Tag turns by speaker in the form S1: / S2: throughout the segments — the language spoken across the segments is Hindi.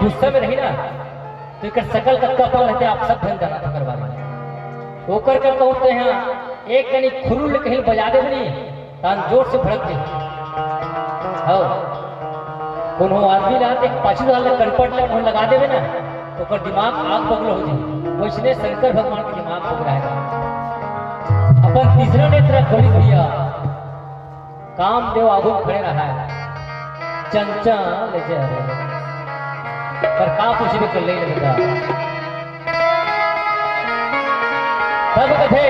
S1: गुस्सा में रही ना तो एक सकल कत्का पर रहते आप सब धन जाना था करवा रहे ओकर कर कहते हैं एक कनी खुरुल कहीं बजा दे नहीं तान जोर से भड़क दे हो कोनो आदमी लाते पाछू वाले कनपट लगा देवे ना तो ओकर दिमाग आग बगल हो जाए वैसने शंकर भगवान के दिमाग हो रहेगा अपन तीसरा नेत्र खोली दिया कामदेव आगू खड़े रहा है चंचल पर का कुछ भी कर ले लगा तब कथे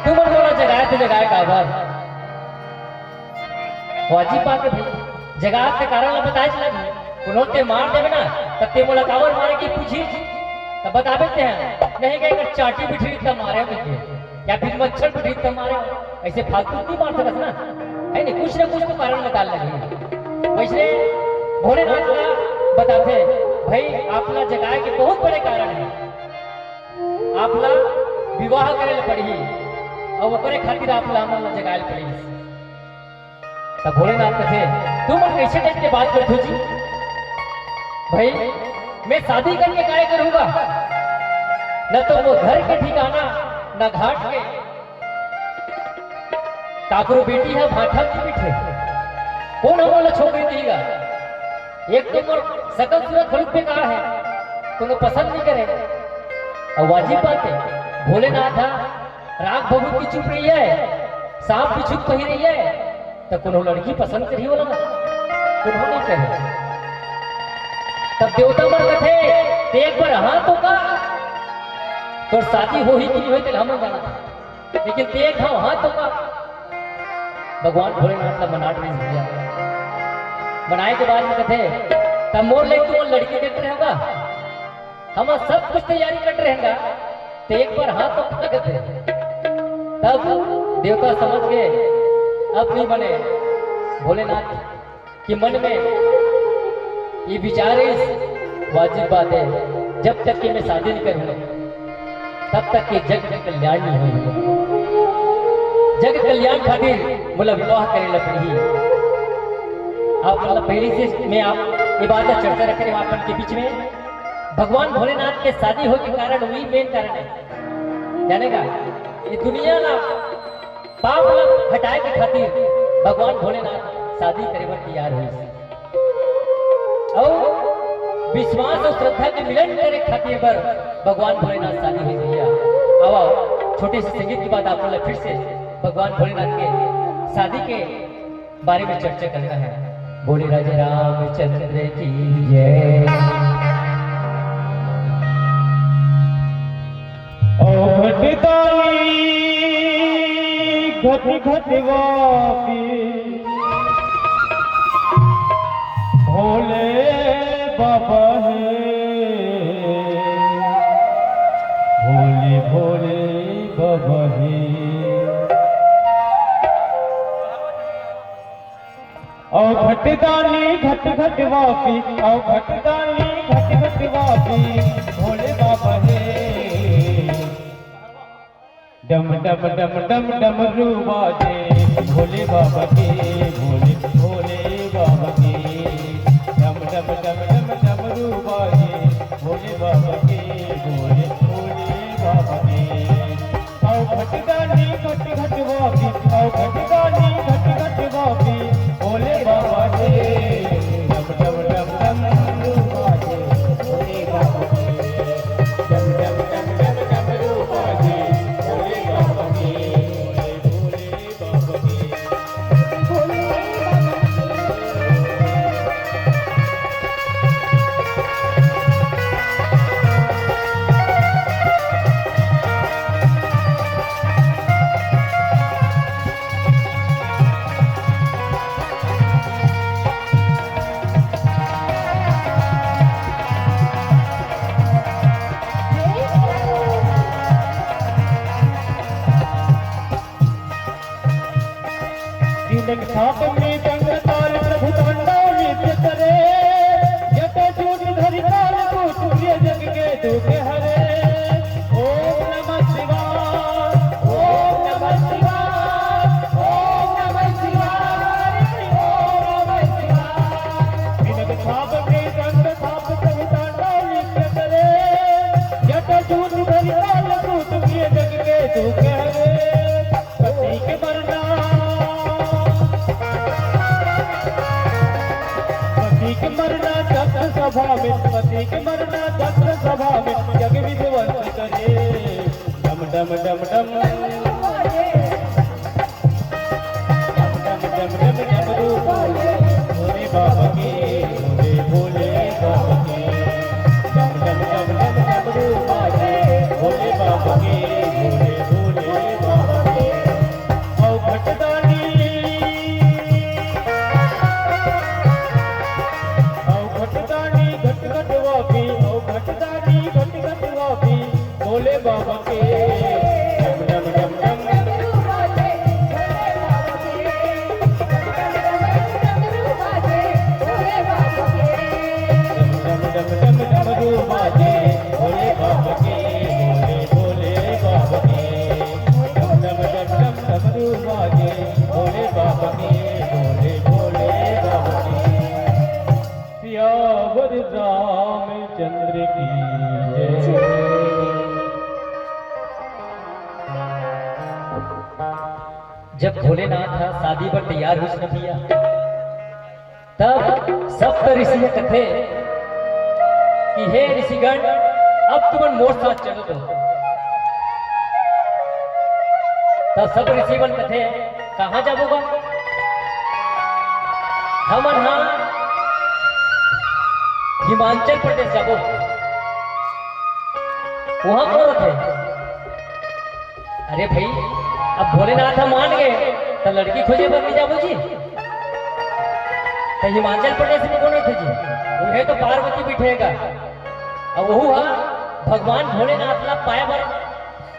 S1: तुम बोला जगाए का बात वाजी पाके जगह के कारण बताए चला उन्होंने मार देवे ना तब ते बोला कावर मारे की पूछी तब बतावे थे नहीं कहीं कर चाटी बिठरी तब मारे मुझे या फिर मच्छर बिठरी तब मारे ऐसे फालतू नहीं मार सकता ना है नहीं कुछ ना कुछ तो कारण निकाल लगे वैसे भोलेनाथ का बताते भाई आपला जगाए के बहुत बड़े कारण है आपला विवाह करे पड़ी और ओकरे खातिर आपला हमला जगाए पड़ी तब भोलेनाथ कहे तुम कैसे कैसे बात करते हो जी भाई मैं शादी करके काय करूंगा न तो वो घर के ठिकाना न घाट के काकरो बेटी है भाठा की बिठे कौन हमला छोकरी देगा एक तो मोर सकल सूरत बहुत बेकार है तुम पसंद नहीं करे और वाजिब बात है भोलेनाथ राग भगवत की चुप रही है सांप की चुप कही रही है तो कोनो लड़की पसंद करी वाला ना नहीं करे तब देवता मर कथे एक बार हाँ तो का तो शादी हो ही कि नहीं हो तो हम जाना था लेकिन देख हाँ तो का भगवान भोलेनाथ का मनाट नहीं दिया बनाए के बाद में कथे तब मोर ले तुम लड़की देख रहे होगा हम सब कुछ तैयारी कर रहेगा तो एक बार हाथ तो कथे तब देवता समझ गए अपनी बने भोलेनाथ के मन में ये विचार वाजिब बात है जब तक कि मैं शादी नहीं करूंगा तब तक कि जग में कल्याण नहीं होगा जग कल्याण खातिर बोला विवाह करे लपड़ी आप मतलब पहले से मैं आप ये बात का चर्चा रख रहे अपन के बीच में भगवान भोलेनाथ के शादी हो के कारण वही मेन कारण है जानेगा ये दुनिया ना पाप हटाए के खातिर भगवान भोलेनाथ शादी करे पर तैयार हुई और विश्वास और श्रद्धा के मिलन करे खातिर पर भगवान भोलेनाथ शादी हुई भैया अब छोटे से संगीत की बात आप लोग फिर से भगवान भोलेनाथ के शादी के बारे में चर्चा करना है बोले राजा रामचंद्र की जय
S2: घट घट वापी भोले बाबा है भोले भोले बाबा है और घटदानी घट घट वापी और घटदानी घट घट वापी भोले बाबा है डम डम डम डम डम रूबाजे भोले बाबा के भोले भोले बाबा के डम डम डम डम डम रूबाजे भोले बाबा के भोले भोले बाबा के आओ घटदानी घट घट वापी आओ घटदानी घट घट वापी भोले बाबा के डम डम डम डम रूबाजे भोले बाबा के डम डम डम डम डम रूबाजे साप में दंग ताल प्रभु तांडव नृत्य करे जट जूट धरि ताल को सूर्य जग के दुख हरे ओम नमः शिवाय ओम नमः शिवाय ओम नमः शिवाय ओम नमः शिवाय साप में दंग साप दक्ष सभा में, पति के मरना दक्ष सभा में, जग विध्वंस करे। डम डम डम डम डमरू बोले भोले बाबा के, भोले बाबा के। डम डम डम डम डमरू बोले भोले बाबा के, भोले बाबा के। औ घटदानी घट घट वापी, औ घटदानी घट घट वापी, भोले बाबा के। डम डम डम डम डमरू बाजे भोले बाबा के, भोले बाबा के। डम डम डमरू बाजे भोले बाबा के, भोले बाबा के। सियावर रामचंद्र की जय।
S1: जब भोलेनाथ शादी पर तैयार हुई सनभिया, तब सप्त ऋषि ने कथे कि हे ऋषिगण, अब तुम मोर साथ चलो दो। तब सब ऋषिगण कथे कहाँ जाबोगा? हम यहाँ हिमाचल प्रदेश जाबो। वहां कौन थे? अरे भाई, अब भोलेनाथ मान गए तो लड़की खोजे बन जाबो जी। तो हिमाचल प्रदेश में कौन थे जी? उन्हें तो पार्वती बिठेगा। अब वहू भगवान भोलेनाथ ला पाया बर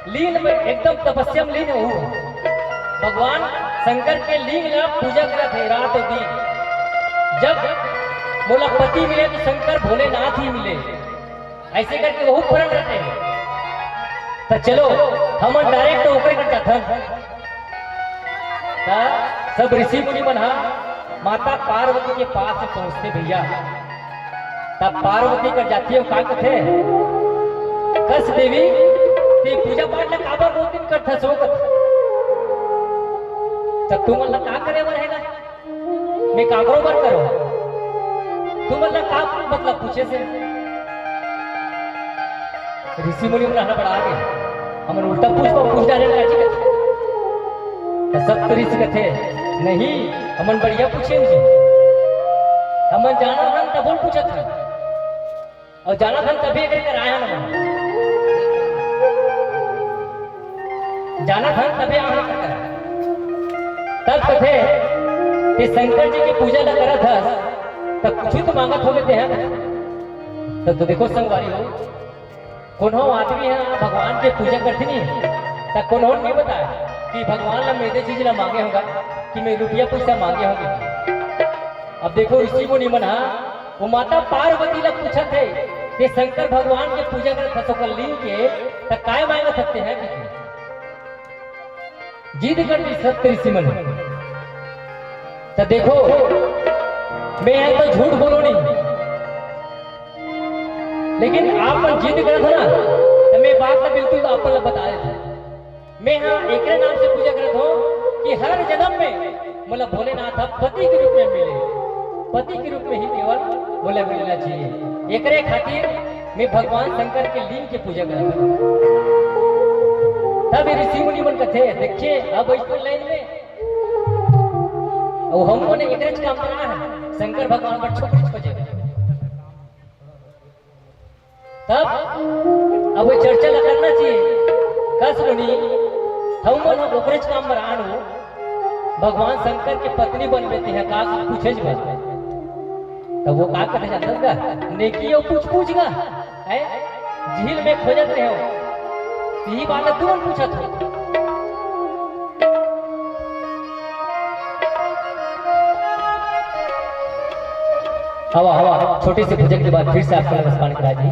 S1: लीन में एकदम तपस्या में लीन हो। भगवान शंकर के लिंग ला पूजा करत है रात और दिन। जब बोला पति मिले तो शंकर भोलेनाथ ही मिले, ऐसे करके वहू प्रण रहते हैं। तो चलो हम डायरेक्ट तो ओकरे कर जाथन। सब ऋषि मुनि बना माता पार्वती के पास पहुंचते भैया। तब पार्वती कर जाती है, का कथे कस देवी ते पूजा पाठ ला काबर 2 दिन करथा सो कथ। तब तुम अल्लाह का करे रहेगा? मैं काबरो बर करो। तुम अल्लाह का मतलब पूछे से ऋषि मुनि हमरा बड़ा आगे हमन उल्टा पूछ डाले काची कथे। तो सब ऋषि कथे नहीं, हमन बढ़िया पूछे जी। हमन जाना था तब बोल पूछा था, और जाना था तभी करके आया ना। जाना था तभी आया करके। तब कथे कि शंकर जी की पूजा न करा था तब कुछ तो मांगत हो लेते हैं। तब तो देखो संगवारी हो, कोनो आदमी है भगवान की पूजा करती नहीं, तब कोनो नहीं बताया कि भगवान ला मेरे चीज ला मांगे होगा कि मैं रुपया पैसा मांगे होंगे। अब देखो ऋषि मुनि मना वो माता पार्वती ला पूछा थे कि शंकर भगवान के पूजा कर सको लिंग के तब काय मांग सकते हैं? जिद करती सत्य ऋषि मुनि। तो देखो मैं यहाँ तो झूठ बोलो नहीं, लेकिन आप जिद करे थे ना तो मैं बात ना बिल्कुल आप बता देता। मैं यहाँ एक नाम से पूजा करता हूँ कि हर जन्म में मतलब भोलेनाथ पति के रूप में मिले, पति के रूप में ही केवल बोले मिलना चाहिए। एकरे खातिर मैं भगवान शंकर के लिंग की पूजा करता हूँ। तब ऋषि मुनि मन कथे देखिए अब इस लाइन में और हमको ने एकरे काम करना है शंकर भगवान पर छोटे खोजे। तब अब चर्चा ला करना चाहिए कस लोनी हम मन ओकरे काम बरानो भगवान शंकर की पत्नी बन लेते हैं का पूछे ज तब वो का करे जाता का नेकी और पूछ गा है झील में खोजत रहे हो यही बात तू पूछा था। हवा हवा छोटे से भोजन के बाद फिर से आपका नमस्कार करा दी।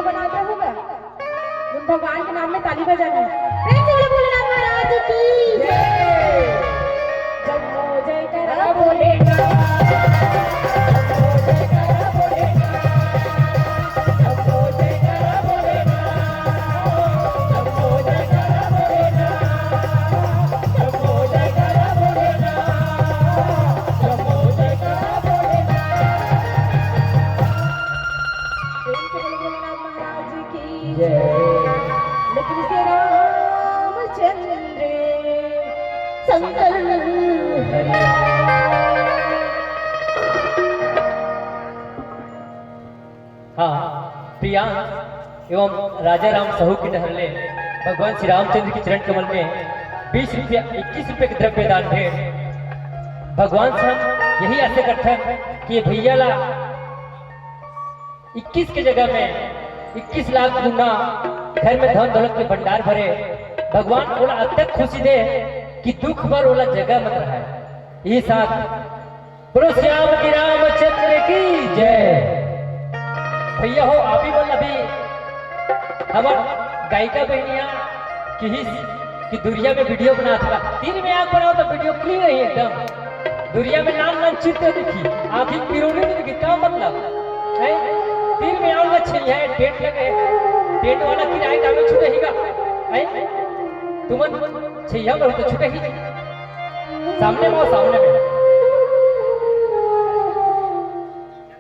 S3: वीडियो बनाते होगा, तुम भगवान के नाम में ताली बजाना। प्रेम से बोलो भोलेनाथ महाराज की जय। जय जय करा भोलेनाथ, लक्ष्मी से रामचंद्र शंकर।
S1: हाँ, प्रियांश एवं राजा राम सहू के टहलने भगवान श्री रामचंद्र के चरण कमल में 20 रुपया 21 रुपये के द्रव्य दान भेंट। भगवान से हम यही आशा करते हैं कि भैया ला 21 की जगह में 21 लाख गुना घर में धन दौलत के भंडार भरे। भगवान ओला अत्यंत खुशी दे कि दुख पर ओला जगह मत रहा है। ये साथ बोलो श्याम की रामचंद्र की जय। भैया हो आप ही बोल अभी हमार गायिका बहनिया कि दुनिया में वीडियो बना था, तीन में आंख बनाओ तो वीडियो क्लियर है एकदम। दुनिया में नाम नाम चित्र दिखी, आंखी पिरोने नहीं दिखी, क्या मतलब है? तीन में आउंगा छही है, टेंट लगे, टेंट वाला किराए का में छूटे हीगा है। तुमन छहिया में तो छूटे ही सामने में